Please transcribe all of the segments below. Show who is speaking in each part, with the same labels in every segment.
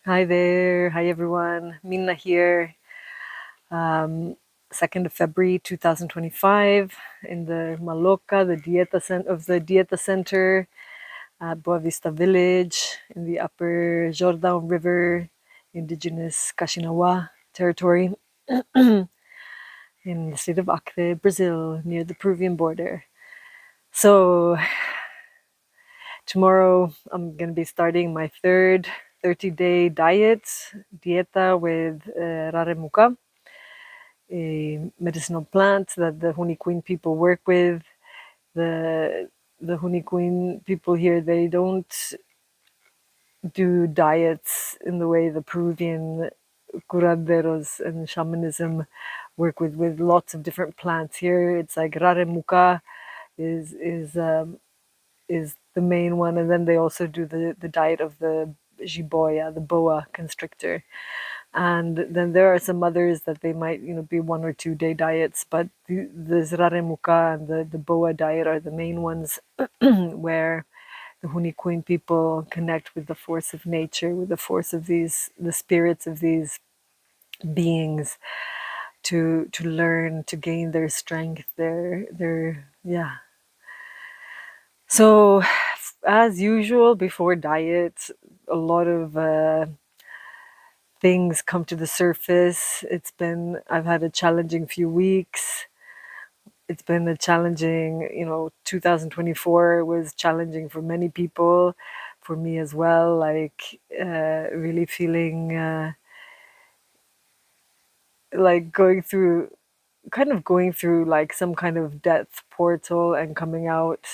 Speaker 1: Hi there. Hi everyone. Minna here. 2nd of February 2025 in the Maloca, the Dieta Center at Boa Vista Village in the upper Jordão River, indigenous Kaxinawa territory in the state of Acre, Brazil, near the Peruvian border. So tomorrow I'm going to be starting my third 30-day dieta with raremuka, a medicinal plant that the Hunikuin people work with. The Hunikuin people here, they don't do diets in the way the Peruvian curanderos and shamanism work with lots of different plants. Here it's like raremuka is the main one, and then they also do the diet of the jiboya, the boa constrictor. And then there are some others that they might, be 1 or 2 day diets, but the zraremuka and the boa diet are the main ones where the Hunikuin people connect with the force of nature, with the force of the spirits of these beings to learn, to gain their strength, yeah. So as usual, before diet, a lot of things come to the surface. I've had a challenging few weeks. It's been a challenging, 2024 was challenging for many people, for me as well, like really feeling like going through like some kind of death portal and coming out,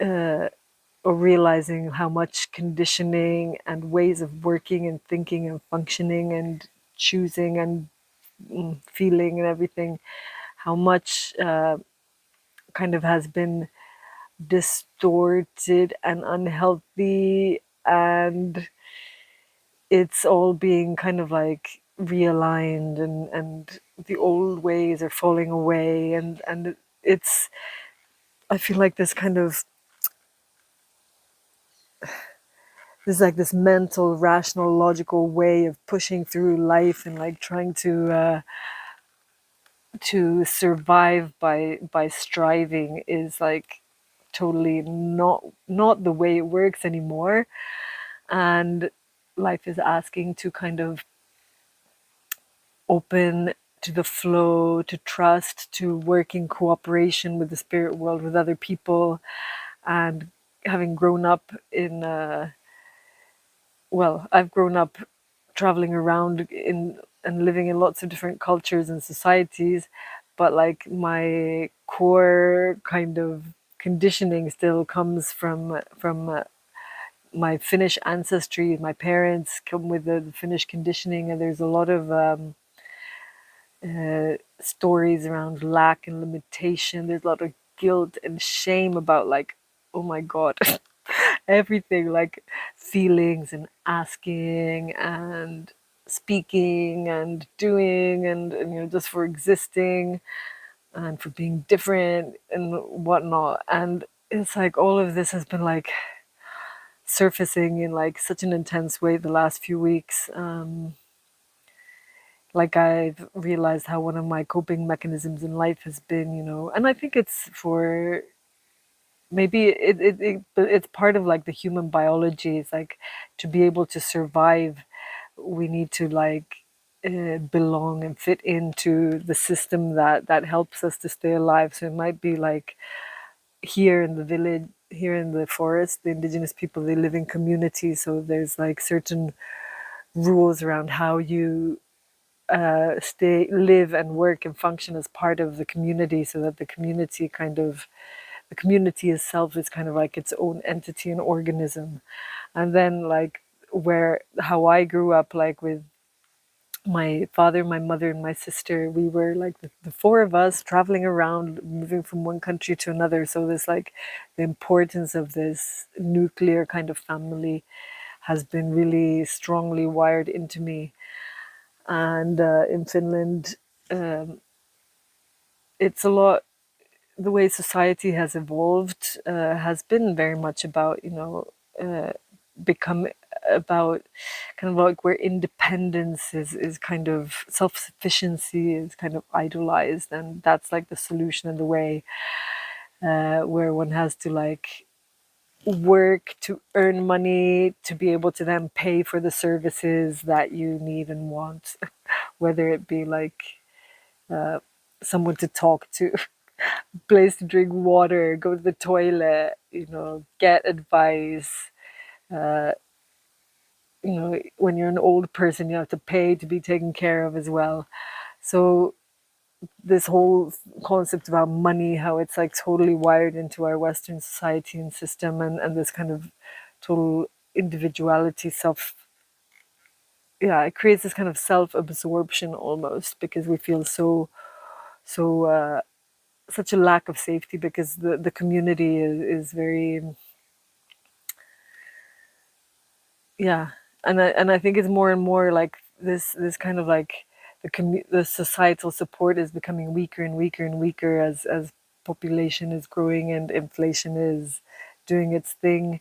Speaker 1: or realizing how much conditioning and ways of working and thinking and functioning and choosing and feeling and everything, how much kind of has been distorted and unhealthy, and it's all being kind of like realigned, and the old ways are falling away, and it's I feel like there's like this mental, rational, logical way of pushing through life and like trying to survive by striving is like totally not the way it works anymore. And life is asking to kind of open to the flow, to trust, to work in cooperation with the spirit world, with other people. And having grown up I've grown up traveling around in and living in lots of different cultures and societies, but like my core kind of conditioning still comes from my Finnish ancestry. My parents come with the Finnish conditioning, and there's a lot of stories around lack and limitation. There's a lot of guilt and shame about like, oh my God, everything, like feelings and asking and speaking and doing, and just for existing and for being different and whatnot. And it's like all of this has been like surfacing in like such an intense way the last few weeks. Like I've realized how one of my coping mechanisms in life has been, and I think it's for maybe it's part of like the human biology. It's like to be able to survive, we need to like belong and fit into the system that helps us to stay alive. So it might be like here in the village, here in the forest, the indigenous people, they live in communities, so there's like certain rules around how you live and work and function as part of the community, so that the community itself is kind of like its own entity and organism. And then like how I grew up, like with my father, my mother, and my sister, we were like the four of us traveling around, moving from one country to another. So this like the importance of this nuclear kind of family has been really strongly wired into me. And in Finland, it's a lot, the way society has evolved has been very much about, become about kind of like where independence is kind of self-sufficiency is kind of idolized, and that's like the solution and the way, where one has to like work to earn money to be able to then pay for the services that you need and want, whether it be like someone to talk to, place to drink water, go to the toilet, get advice. When you're an old person, you have to pay to be taken care of as well. So this whole concept about money, how it's like totally wired into our Western society and system, and this kind of total individuality, it creates this kind of self-absorption almost, because we feel so such a lack of safety, because the community is very, yeah. And I think it's more and more like this kind of like the societal support is becoming weaker and weaker and weaker as population is growing and inflation is doing its thing.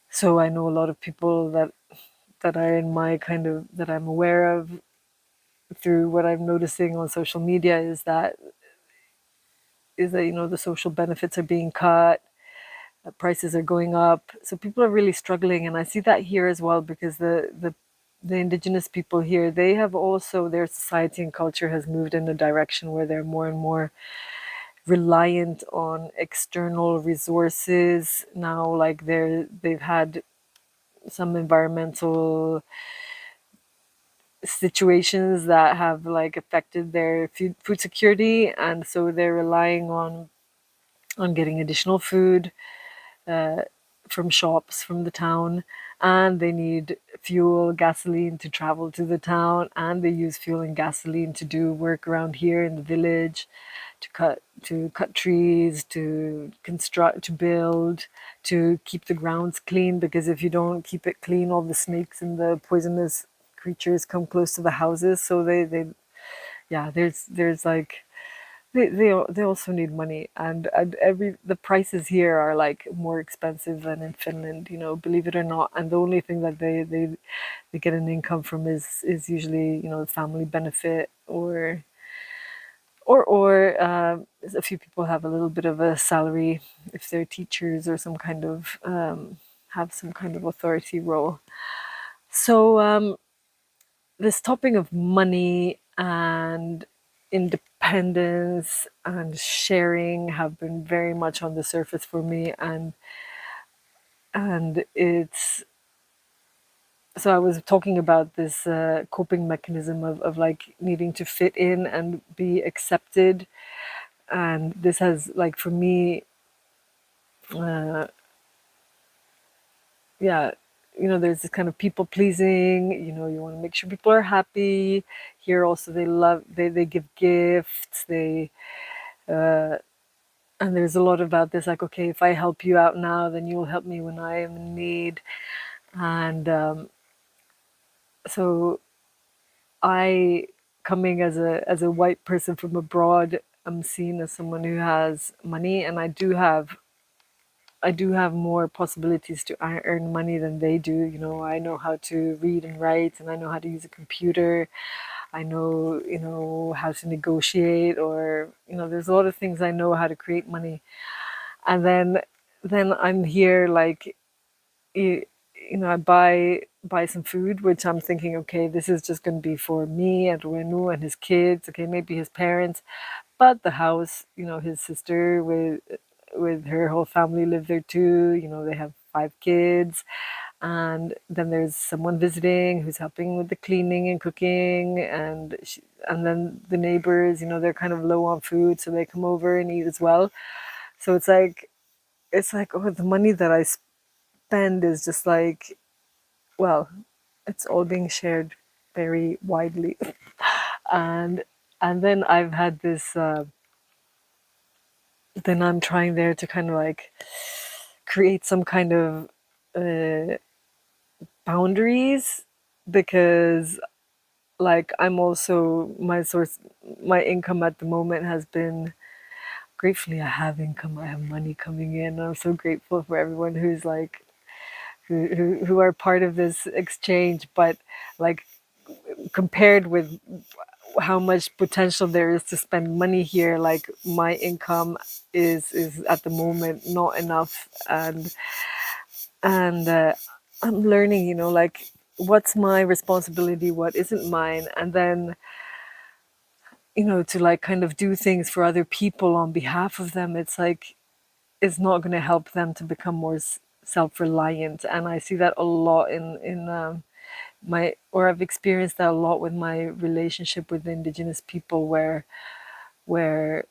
Speaker 1: So I know a lot of people that are in my kind of, that I'm aware of through what I'm noticing on social media, is that the social benefits are being cut, prices are going up, so people are really struggling. And I see that here as well, because the indigenous people here, they have also, their society and culture has moved in a direction where they're more and more reliant on external resources now. Like they've had some environmental situations that have like affected their food security, and so they're relying on getting additional food from shops from the town, and they need fuel, gasoline to travel to the town, and they use fuel and gasoline to do work around here in the village, to cut trees, to construct, to build, to keep the grounds clean, because if you don't keep it clean, all the snakes and the poisonous creatures come close to the houses. So they yeah, there's like they also need money, and every the prices here are like more expensive than in Finland, believe it or not. And the only thing that they get an income from is usually the family benefit, or a few people have a little bit of a salary if they're teachers or some kind of have some kind of authority role. So this topic of money and independence and sharing have been very much on the surface for me, and it's so I was talking about this coping mechanism of like needing to fit in and be accepted. And this has, like, for me, uh, yeah, there's this kind of people pleasing. You want to make sure people are happy. Here also, they give gifts. And there's a lot about this, like, okay, if I help you out now, then you will help me when I am in need. And so I, coming as a white person from abroad, I'm seen as someone who has money, and I do have more possibilities to earn money than they do. I know how to read and write, and I know how to use a computer. I know, how to negotiate, or, there's a lot of things I know how to create money. And then I'm here, like, I buy some food, which I'm thinking, okay, this is just going to be for me and Renu and his kids, okay, maybe his parents, but the house, his sister with her whole family live there too. They have 5 kids, and then there's someone visiting who's helping with the cleaning and cooking, and then the neighbors, they're kind of low on food, so they come over and eat as well. So it's like, oh, the money that I spend is just like, well, it's all being shared very widely. And and then I've had this then I'm trying there to kind of like create some kind of uh, boundaries, because, like, I'm also, my income at the moment has been, gratefully I have income, I have money coming in. I'm so grateful for everyone who's like who are part of this exchange, but like compared with how much potential there is to spend money here, like my income is at the moment not enough. And I'm learning, like what's my responsibility, what isn't mine, and then to like kind of do things for other people on behalf of them. It's like it's not going to help them to become more self-reliant, and I see that a lot in my or I've experienced that a lot with my relationship with indigenous people, where or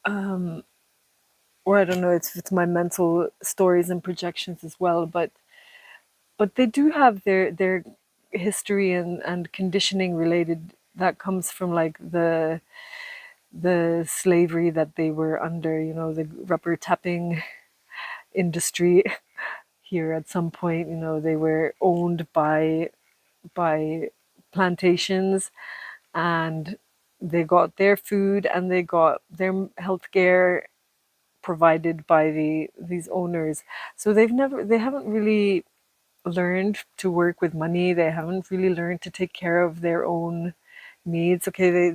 Speaker 1: I don't know, it's my mental stories and projections as well, but they do have their history and conditioning related, that comes from like the slavery that they were under, the rubber tapping industry here at some point. They were owned by plantations, and they got their food and they got their health care provided by these owners. So they haven't really learned to work with money. They haven't really learned to take care of their own needs. Okay,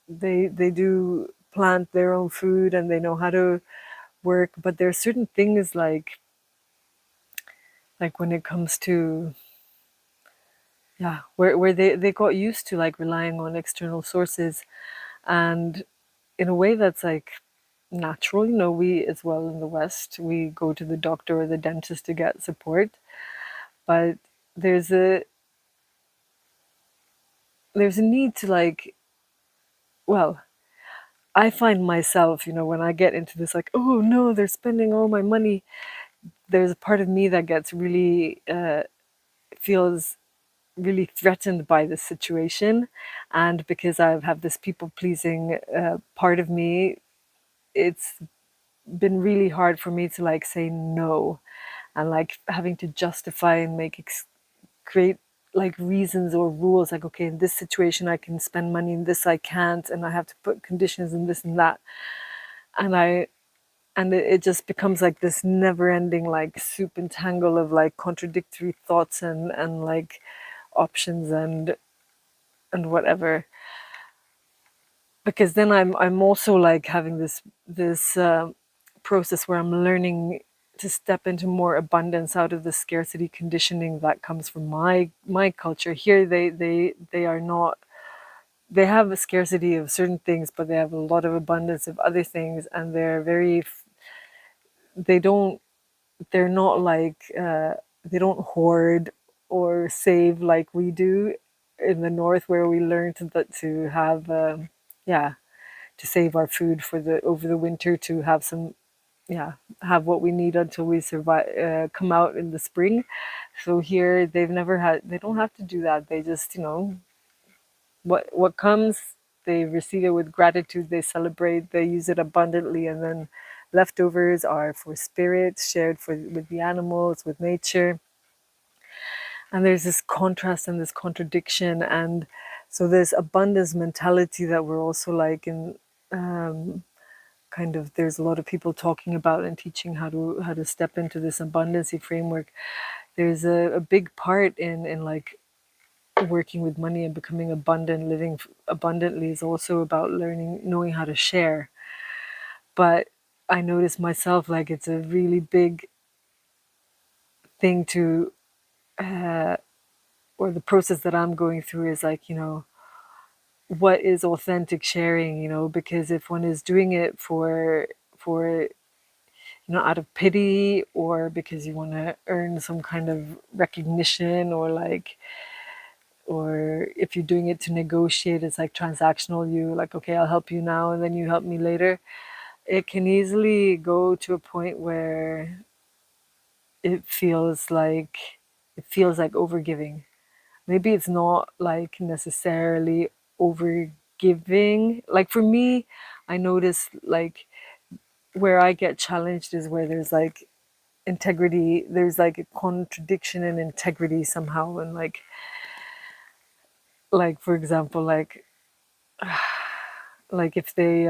Speaker 1: they do plant their own food and they know how to work, but there are certain things like when it comes to, yeah, where they got used to like relying on external sources, and in a way that's like natural. We as well in the West, we go to the doctor or the dentist to get support, but there's a there's a need to like, well, I find myself, when I get into this, like, oh no, they're spending all my money, there's a part of me that gets really feels really threatened by this situation. And because I have this people pleasing part of me, it's been really hard for me to like say no, and like having to justify and create like reasons or rules, like, okay, in this situation I can spend money, in this I can't, and I have to put conditions in this and that. And it just becomes like this never ending like soup and tangle of like contradictory thoughts and like options and whatever. Because then I'm also like having this process where I'm learning to step into more abundance out of the scarcity conditioning that comes from my culture. Here they are not, they have a scarcity of certain things, but they have a lot of abundance of other things, and they don't they're not like they don't hoard or save like we do in the north, where we learn to have yeah, to save our food for the over the winter, to have some, yeah, have what we need until we survive, come out in the spring. So here they don't have to do that. They just, what comes, they receive it with gratitude, they celebrate, they use it abundantly, and then leftovers are for spirits, shared with the animals, with nature. And there's this contrast and this contradiction, and so this abundance mentality that we're also like in, kind of, there's a lot of people talking about and teaching how to step into this abundancy framework. There's a big part in like working with money and becoming abundant, living abundantly, is also about knowing how to share. But I notice myself, like, it's a really big thing to, or the process that I'm going through is like, what is authentic sharing, because if one is doing it for out of pity, or because you want to earn some kind of recognition, or like, or if you're doing it to negotiate, it's like transactional, you like, okay, I'll help you now and then you help me later, it can easily go to a point where it feels like overgiving. Maybe it's not like necessarily overgiving. Like for me, I notice like where I get challenged is where there's like integrity, there's like a contradiction in integrity somehow. And like for example, like if they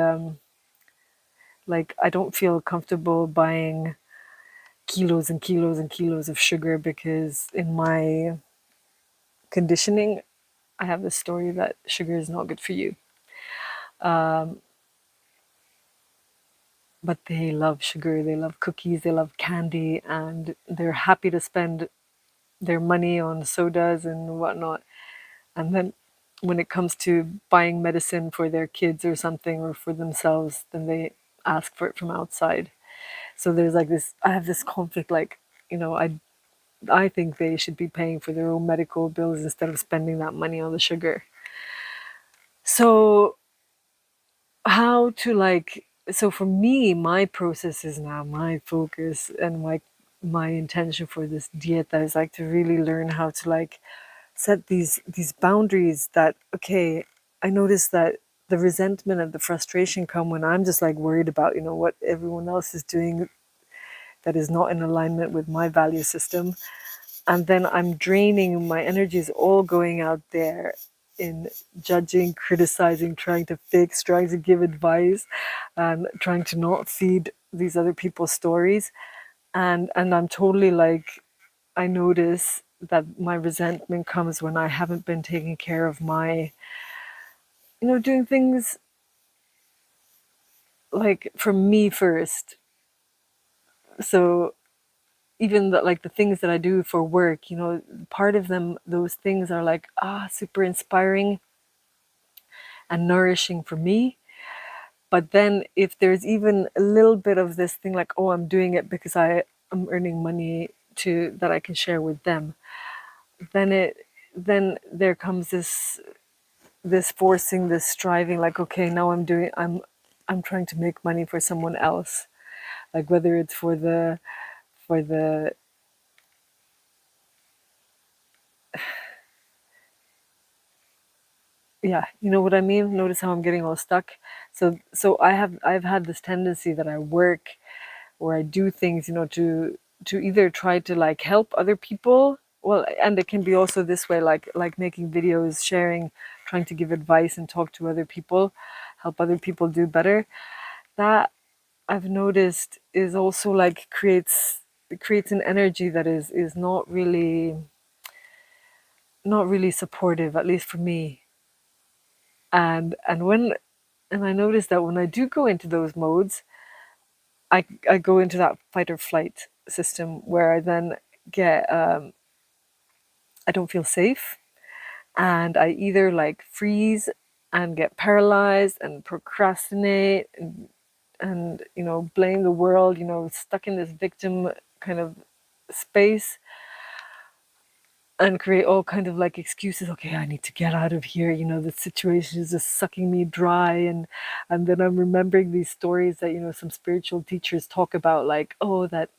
Speaker 1: like, I don't feel comfortable buying kilos and kilos and kilos of sugar, because in my conditioning, I have this story that sugar is not good for you. But they love sugar, they love cookies, they love candy, and they're happy to spend their money on sodas and whatnot. And then when it comes to buying medicine for their kids or something, or for themselves, then they ask for it from outside. So there's like this, I have this conflict, like, I think they should be paying for their own medical bills instead of spending that money on the sugar. So how to like, so for me, my process is now, my focus and my intention for this dieta is like to really learn how to like set these boundaries. That, okay, I notice that the resentment and the frustration come when I'm just like worried about, what everyone else is doing that is not in alignment with my value system. And then I'm draining, my energy is all going out there in judging, criticizing, trying to fix, trying to give advice, and trying to not feed these other people's stories. And I'm totally like, I notice that my resentment comes when I haven't been taking care of my, doing things like for me first. So even like the things that I do for work, part of them, those things are like, super inspiring and nourishing for me. But then if there's even a little bit of this thing like, oh, I'm doing it because I'm earning money to that I can share with them, then there comes this forcing, this striving, like, okay, now I'm trying to make money for someone else, like whether it's for the yeah, you know what I mean? Notice how I'm getting all stuck. So I've had this tendency that I work or I do things, to either try to like help other people. Well, and it can be also this way, like making videos, sharing, trying to give advice and talk to other people, help other people do better. That, I've noticed, is also like creates an energy that is not really supportive, at least for me. And I notice that when I do go into those modes, I go into that fight or flight system where I then get I don't feel safe, and I either like freeze and get paralyzed and procrastinate and blame the world, stuck in this victim kind of space, and create all kind of like excuses. Okay, I need to get out of here, the situation is just sucking me dry. And then I'm remembering these stories that some spiritual teachers talk about, like, oh, that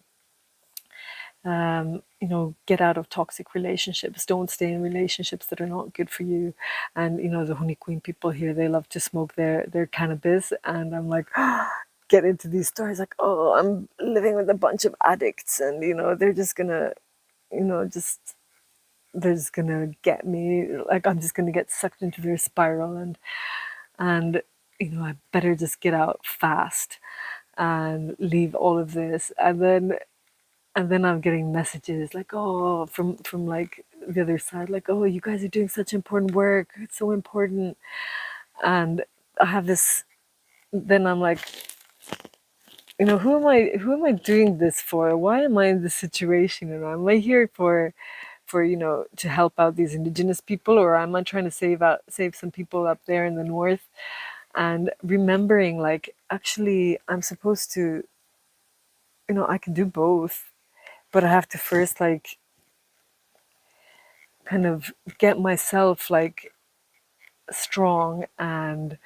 Speaker 1: get out of toxic relationships, don't stay in relationships that are not good for you. And the honey queen people here, they love to smoke their cannabis, and I'm like, get into these stories like, oh, I'm living with a bunch of addicts, and they're just gonna just they're just gonna get me, like I'm just gonna get sucked into their spiral. And I better just get out fast and leave all of this. And then I'm getting messages like, oh, from like the other side, like, oh, you guys are doing such important work, it's so important. And I have this, then I'm like, who am I doing this for? Why am I in this situation? Am I here for to help out these indigenous people, or am I trying to save some people up there in the north? And remembering, like, actually I'm supposed to, I can do both, but I have to first like kind of get myself like strong and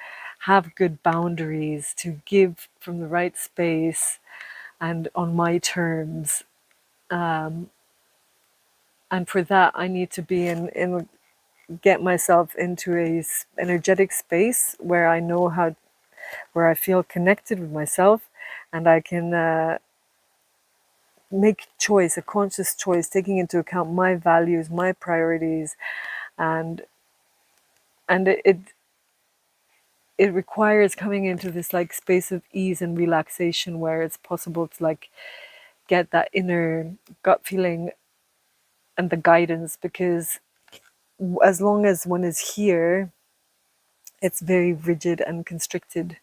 Speaker 1: have good boundaries to give from the right space and on my terms. And for that, I need to be in get myself into a energetic space where I know how, where I feel connected with myself, and I can make choice, a conscious choice, taking into account my values, my priorities. And and it, it it requires coming into this like space of ease and relaxation where it's possible to like get that inner gut feeling and the guidance, because as long as one is here, it's very rigid and constricted.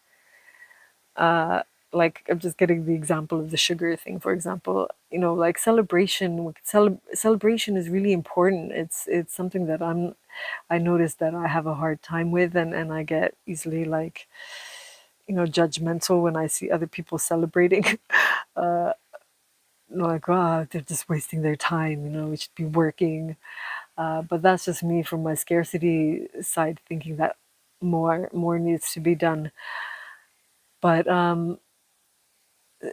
Speaker 1: Like, I'm just getting the example of the sugar thing, for example. Like celebration is really important. It's something that I notice that I have a hard time with, and I get easily like, judgmental when I see other people celebrating. Like, wow, they're just wasting their time. We should be working. But that's just me from my scarcity side, thinking that more needs to be done. But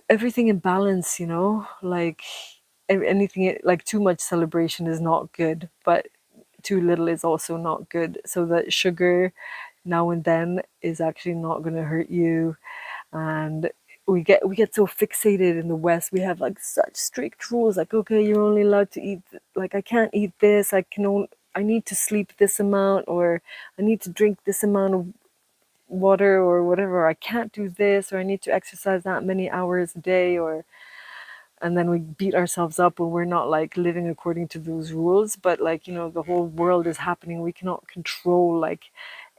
Speaker 1: everything in balance, like anything, like too much celebration is not good, but too little is also not good. So that sugar now and then is actually not going to hurt you. And we get so fixated in the West. We have like such strict rules, like, okay, you're only allowed to eat, like, I can't eat this, I need to sleep this amount, or I need to drink this amount of water or whatever, I can't do this, or I need to exercise that many hours a day, or and then we beat ourselves up when we're not like living according to those rules. But like, the whole world is happening, we cannot control like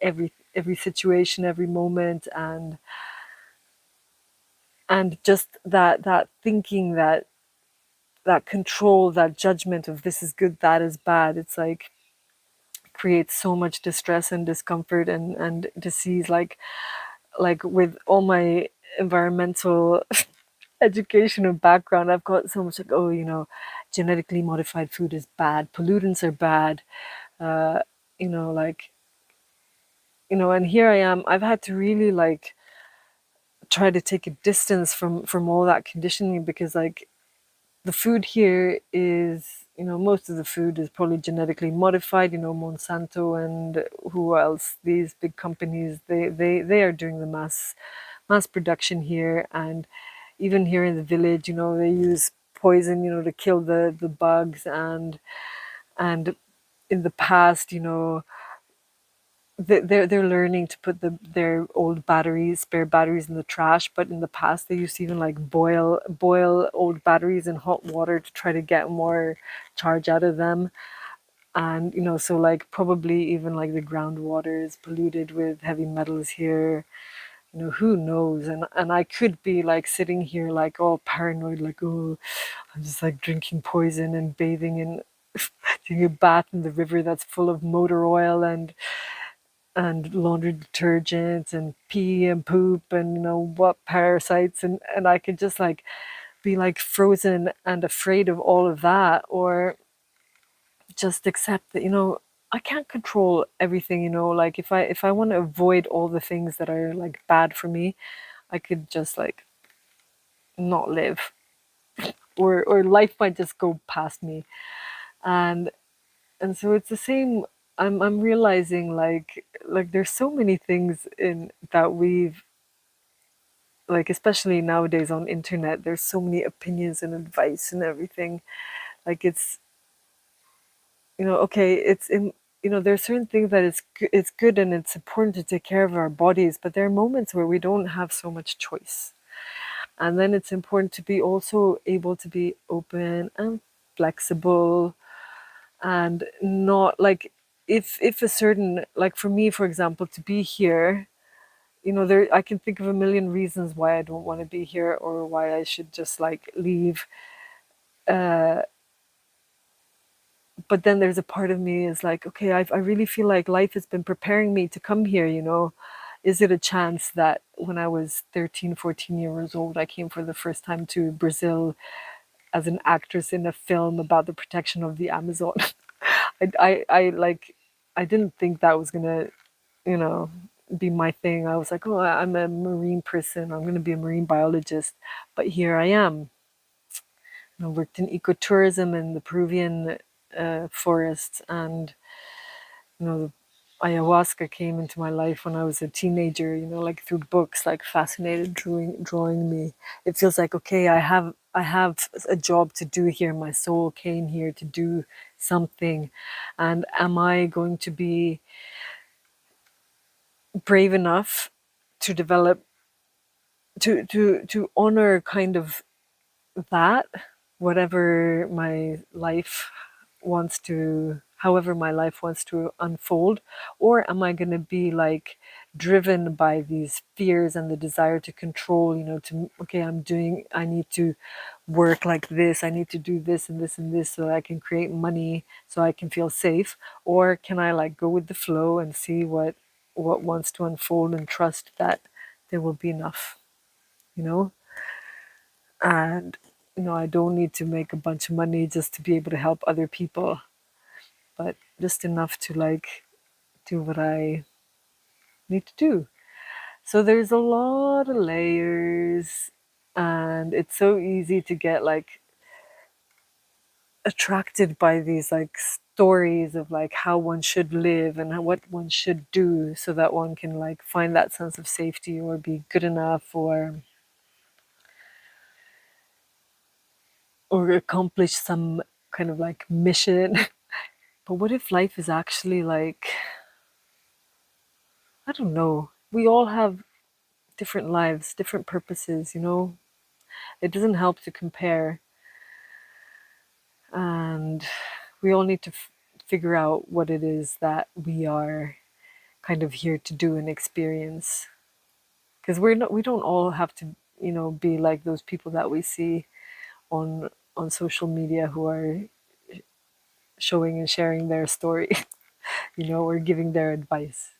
Speaker 1: every situation, every moment. And just that thinking, that control, that judgment of this is good, that is bad, it's like creates so much distress and discomfort and disease. Like with all my environmental education and background, I've got so much like, oh, genetically modified food is bad, pollutants are bad, uh, like, and here I am, I've had to really like try to take a distance from all that conditioning, because like the food here is, most of the food is probably genetically modified. Monsanto and who else? These big companies, they are doing the mass production here. And even here in the village, they use poison, to kill the bugs. And in the past, they're learning to put their old batteries, spare batteries, in the trash. But in the past, they used to even like boil old batteries in hot water to try to get more charge out of them. And so like probably even like the groundwater is polluted with heavy metals here. Who knows? And I could be like sitting here like all paranoid, like, oh, I'm just like drinking poison and bathing in taking a bath in the river that's full of motor oil and laundry detergents and pee and poop and what parasites. And I could just like be like frozen and afraid of all of that, or just accept that I can't control everything. Like if I want to avoid all the things that are like bad for me, I could just like not live, or life might just go past me. And and so it's the same. I'm realizing like there's so many things in that we've, like, especially nowadays on internet, there's so many opinions and advice and everything. Like it's, okay, it's in, there's certain things that it's good and it's important to take care of our bodies, but there are moments where we don't have so much choice. And then it's important to be also able to be open and flexible, and not like, if a certain, like for me, for example, to be here, there, I can think of a million reasons why I don't want to be here, or why I should just like leave. uh but then there's a part of me is like, okay, I really feel like life has been preparing me to come here. Is it a chance that when I was 13, 14 years old, I came for the first time to Brazil as an actress in a film about the protection of the Amazon? I like, I didn't think that was gonna, you know, be my thing. I was like, oh, I'm a marine person, I'm gonna be a marine biologist. But here I am. Worked in ecotourism in the Peruvian forests, and the ayahuasca came into my life when I was a teenager. Like through books, like fascinated, drawing me. It feels like, okay, I have a job to do here. My soul came here to do something, and am I going to be brave enough to develop, to honor kind of that, whatever my life wants to, however my life wants to unfold, or am I going to be like driven by these fears and the desire to control, to, okay, I need to work like this, I need to do this and this and this so that I can create money so I can feel safe, or can I like go with the flow and see what wants to unfold and trust that there will be enough, you know? And I don't need to make a bunch of money just to be able to help other people, but just enough to like do what I need to do. So there's a lot of layers, and it's so easy to get like attracted by these like stories of like how one should live and what one should do so that one can like find that sense of safety or be good enough or accomplish some kind of like mission. But what if life is actually like, I don't know, we all have different lives, different purposes. It doesn't help to compare, and we all need to figure out what it is that we are kind of here to do and experience. Because we don't all have to, be like those people that we see on social media who are showing and sharing their story, or giving their advice.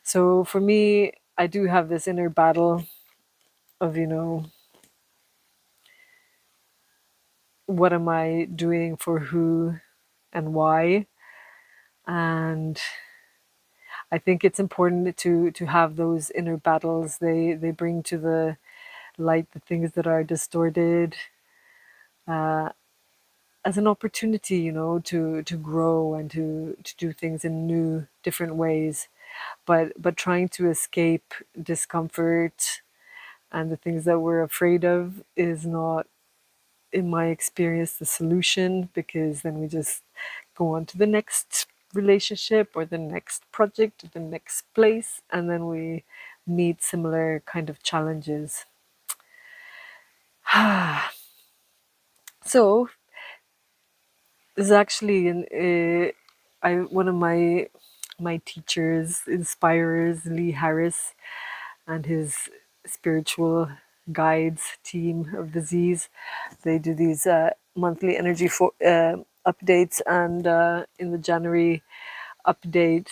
Speaker 1: So for me, I do have this inner battle of, what am I doing for who and why? And I think it's important to have those inner battles. They bring to the light the things that are distorted, uh, as an opportunity, to grow and to do things in new, different ways. But trying to escape discomfort and the things that we're afraid of is not, in my experience, the solution, because then we just go on to the next relationship or the next project or the next place, and then we meet similar kind of challenges. So this is actually I one of my teachers, inspirers, Lee Harris, and his spiritual guides team of the Z's. They do these monthly energy updates, and in the January update,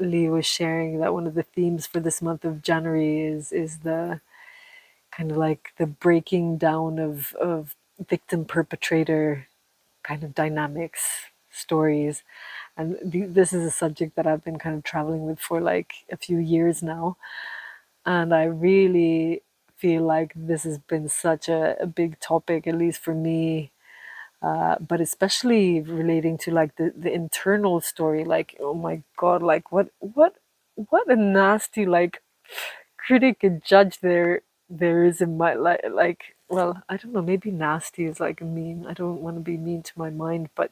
Speaker 1: Lee was sharing that one of the themes for this month of January is the kind of like the breaking down of victim perpetrator kind of dynamics, stories. And this is a subject that I've been kind of traveling with for like a few years now. And I really feel like this has been such a big topic, at least for me, but especially relating to like the internal story. Like, oh my God, like what a nasty like critic and judge there is in my life. Like, well, I don't know, maybe nasty is like mean. I don't want to be mean to my mind, but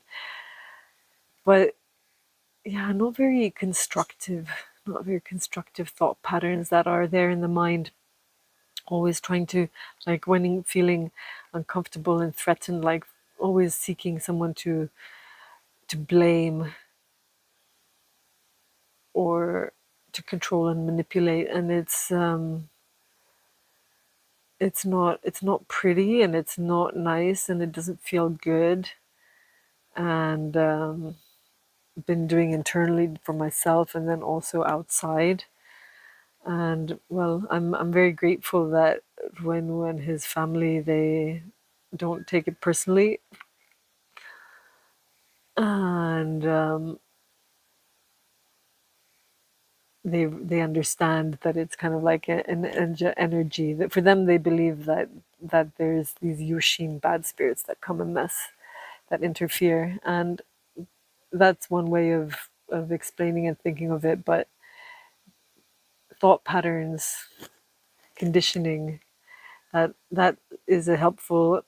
Speaker 1: yeah, not very constructive thought patterns that are there in the mind. Always trying to, like, when feeling uncomfortable and threatened, like always seeking someone to blame or to control and manipulate. And it's not pretty, and it's not nice, and it doesn't feel good. And been doing internally for myself and then also outside. And well, I'm very grateful that when his family, they don't take it personally, and they understand that it's kind of like an energy that for them, they believe that there's these Yushin bad spirits that come and mess, that interfere. And that's one way of explaining and thinking of it. But thought patterns, conditioning, that is a helpful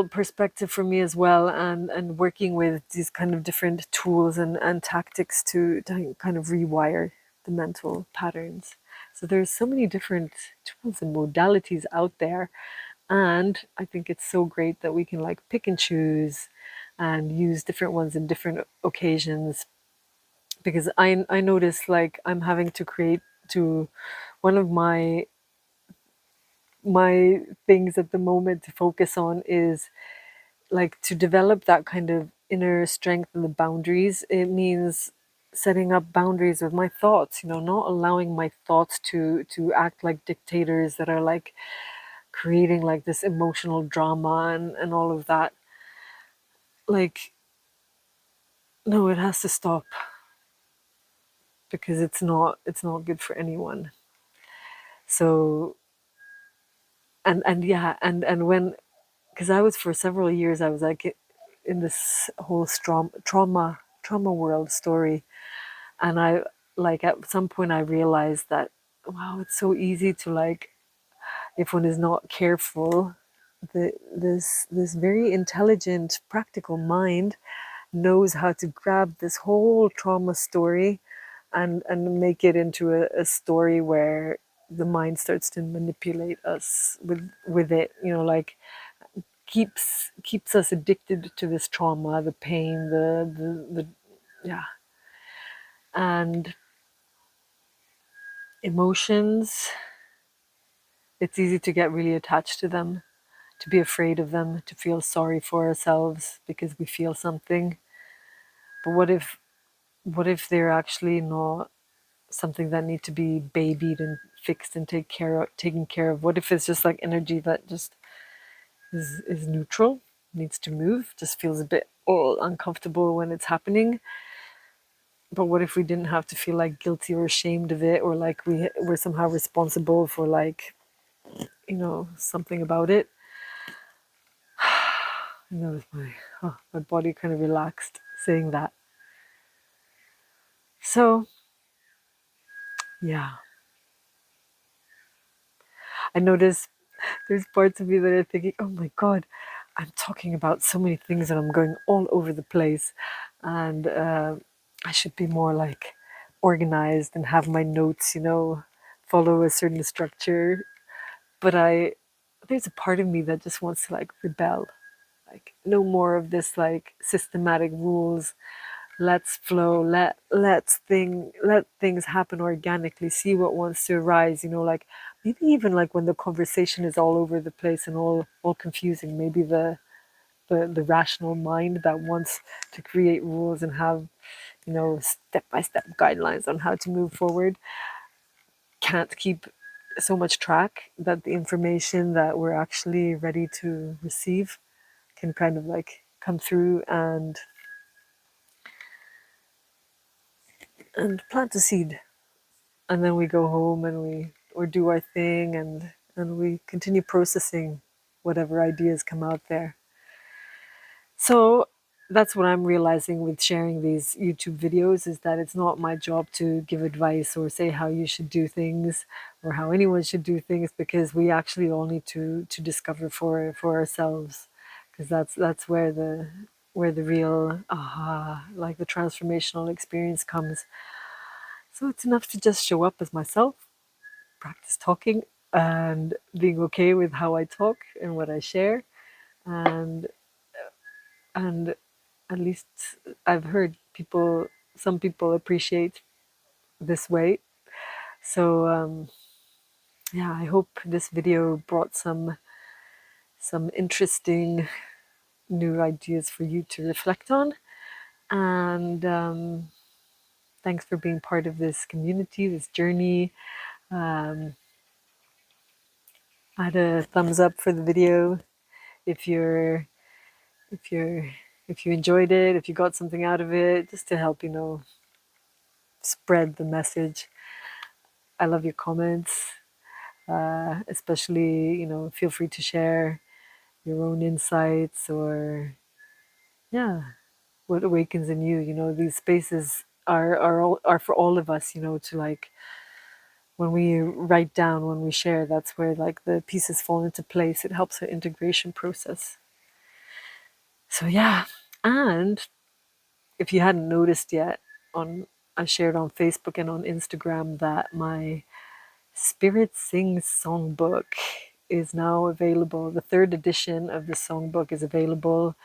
Speaker 1: perspective for me as well, and working with these kind of different tools and tactics to kind of rewire the mental patterns. So there's so many different tools and modalities out there. And I think it's so great that we can like pick and choose and use different ones in different occasions. Because I notice like I'm having to create to one of my things at the moment to focus on is like to develop that kind of inner strength and the boundaries. It means setting up boundaries with my thoughts, not allowing my thoughts to act like dictators that are like creating like this emotional drama and all of that. Like, no, it has to stop because it's not good for anyone. So and yeah, and when because I was for several years I was like in this whole trauma world story, and I like at some point I realized that wow, it's so easy to like if one is not careful, this very intelligent practical mind knows how to grab this whole trauma story and make it into a story where the mind starts to manipulate us with it, like keeps us addicted to this trauma, the pain, the yeah, and emotions. It's easy to get really attached to them, to be afraid of them, to feel sorry for ourselves because we feel something. But what if they're actually not something that need to be babied and fixed and taken care of? What if it's just like energy that just is neutral, needs to move, just feels a bit uncomfortable when it's happening? But what if we didn't have to feel like guilty or ashamed of it, or like we're somehow responsible for like, something about it? I noticed my body kind of relaxed saying that. So yeah, I notice there's parts of me that are thinking, oh my God, I'm talking about so many things and I'm going all over the place. And I should be more like organized and have my notes, follow a certain structure. But there's a part of me that just wants to like rebel, like no more of this like systematic rules. Let's flow, let things happen organically, see what wants to arise, like maybe even like when the conversation is all over the place and all confusing, maybe the rational mind that wants to create rules and have step by step guidelines on how to move forward can't keep so much track that the information that we're actually ready to receive can kind of like come through and plant a seed, and then we go home and we or do our thing and we continue processing whatever ideas come out there. So that's what I'm realizing with sharing these YouTube videos, is that it's not my job to give advice or say how you should do things or how anyone should do things, because we actually all need to discover for ourselves, because that's where the real aha, like the transformational experience comes. So it's enough to just show up as myself, practice talking and being okay with how I talk and what I share, and and at least I've heard some people appreciate this way. So yeah, I hope this video brought some interesting new ideas for you to reflect on. And thanks for being part of this community, this journey. Um, I had a thumbs up for the video if you're if you're if you enjoyed it, if you got something out of it, just to help spread the message. I love your comments, especially feel free to share your own insights, or yeah, what awakens in you. These spaces are for all of us, to like when we write down, when we share, that's where like the pieces fall into place. It helps the integration process. So yeah, and if you hadn't noticed yet, on I shared on Facebook and on Instagram that my Spirit Sings Songbook is now available. The third edition of the songbook is available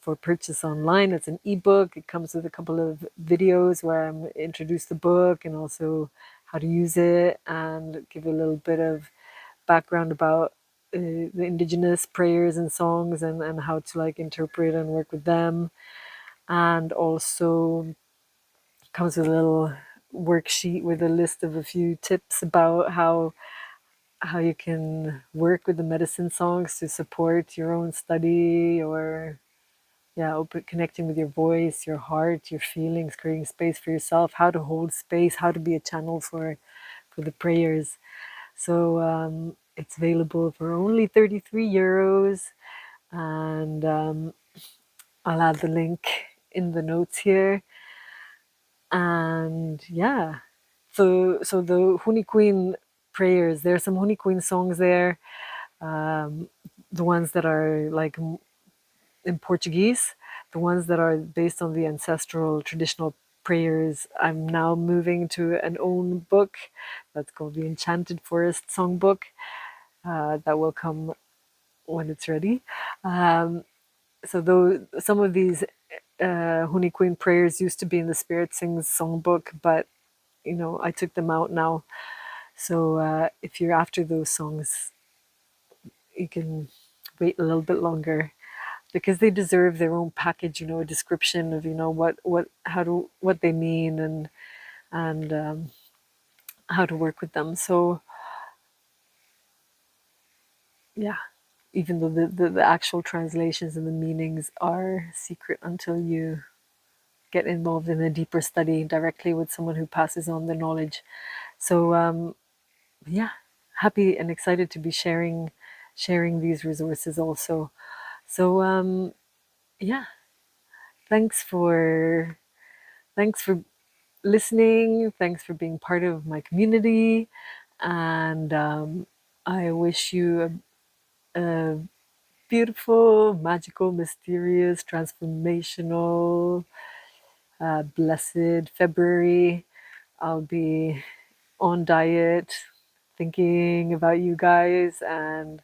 Speaker 1: for purchase online. It's an ebook. It comes with a couple of videos where I'm introduce the book and also how to use it and give a little bit of background about the indigenous prayers and songs and how to like interpret and work with them. And also comes with a little worksheet with a list of a few tips about how you can work with the medicine songs to support your own study or yeah, connecting with your voice, your heart, your feelings, creating space for yourself, how to hold space, how to be a channel for the prayers. So it's available for only 33 euros, and I'll add the link in the notes here. And yeah, so the Huni Queen prayers, there are some Huni Queen songs there, the ones that are like in Portuguese, the ones that are based on the ancestral traditional prayers. I'm now moving to an own book that's called the Enchanted Forest Songbook. That will come when it's ready. So though some of these Huni Queen prayers used to be in the Spirit Sings Songbook, but you know I took them out now. So if you're after those songs, you can wait a little bit longer because they deserve their own package. You know, a description of what they mean and how to work with them. So yeah, even though the actual translations and the meanings are secret until you get involved in a deeper study directly with someone who passes on the knowledge. So yeah, happy and excited to be sharing these resources also. So yeah, thanks for thanks for listening. Thanks for being part of my community, and I wish you a beautiful, magical, mysterious, transformational, blessed February. I'll be on diet, thinking about you guys and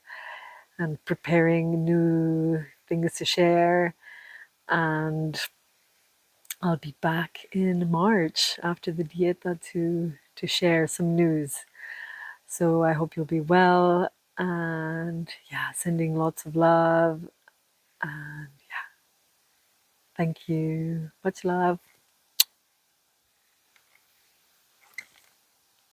Speaker 1: preparing new things to share. And I'll be back in March after the dieta to share some news. So I hope you'll be well and yeah, sending lots of love and yeah, thank you. Much love.